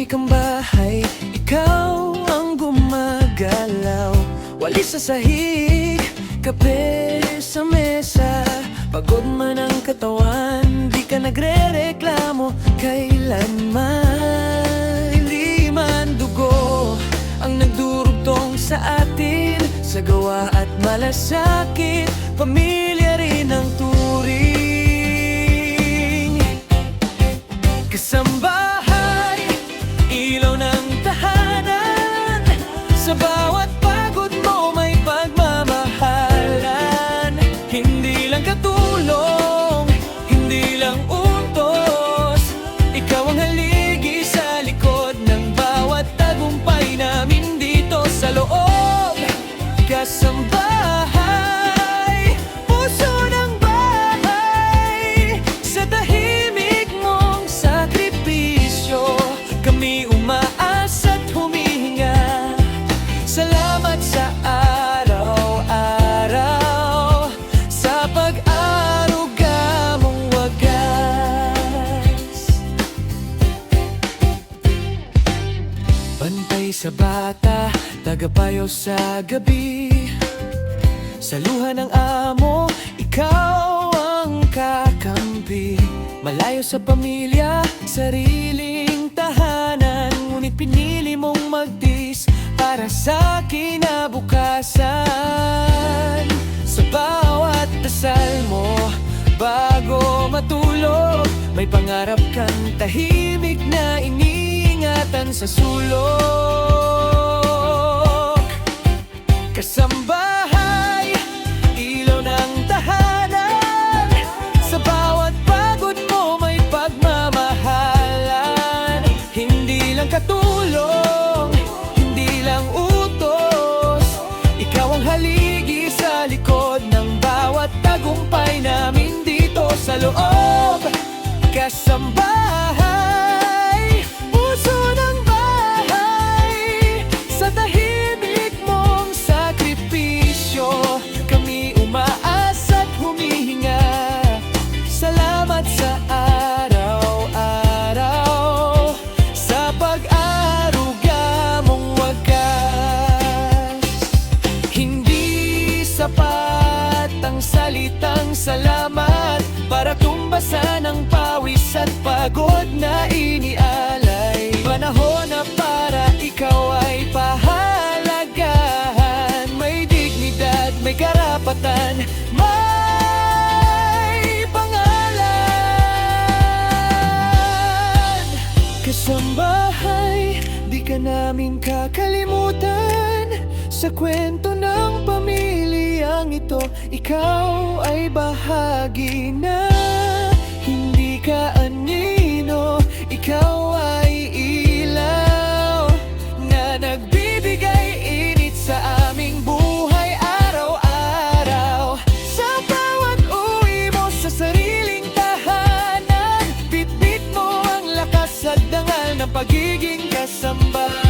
tahimik ang bahay, ikaw ang gumagalaw. Walis sa sahig, kape sa mesa. Pagod man ang katawan, di ka nagre-reklamo kailanman. Hindi man dugo ang nagdurugtong sa atin, sa gawa at malasakit, pamilya rin ang turing. Kasambahay, ilaw ng tahanan, sa bawat pagod mo may pagmamahalan. Hindi lang katulong, hindi lang utos, ikaw ang haligi sa likod ng bawat tagumpay namin dito sa loob. Kasambahay, puso ng bahay, sa tahimik mong sakripisyo, kami umaas at humihinga. Salamat sa araw-araw, sa pag-aruga mong wagas. Bantay sa bata, tagapayo sa gabi, sa luha ng amo, ikaw ang kakampi. Malayo sa pamilya, sariling tahanan, ngunit pinili mong magtiis para sa kinabukasan. Sa bawat dasal mo, bago matulog, may pangarap kang tahimik na iniingatan sa sulok. Kasambahay, ilaw ng tahanan, sa bawat pagod mo may pagmamahalan. Hindi lang katulong, hindi lang utos, ikaw ang haligi sa likod ng bawat tagumpay namin dito sa loob. Kasambahay, puso ng bahay, sa tahimik mong sakripisyo, kami umaas at humihinga. Salamat sa araw-araw, sa pag-aruga mong wagas. Hindi sapat ang salitang salamat para tumbasan ang pawis at pagod na inialay. Panahon na para ikaw ay pahalagahan, may dignidad, may karapatan, may pangalan. Kasambahay, di ka namin kakalimutan, sa kwento ng pamilyang ito, ikaw ay bahagi na. Hindi ka anino, ikaw ay ilaw na nagbibigay init sa aming buhay araw-araw. Sa bawat uwi mo sa sariling tahanan, bitbit mo ang lakas at dangal ng pagiging kasambahay.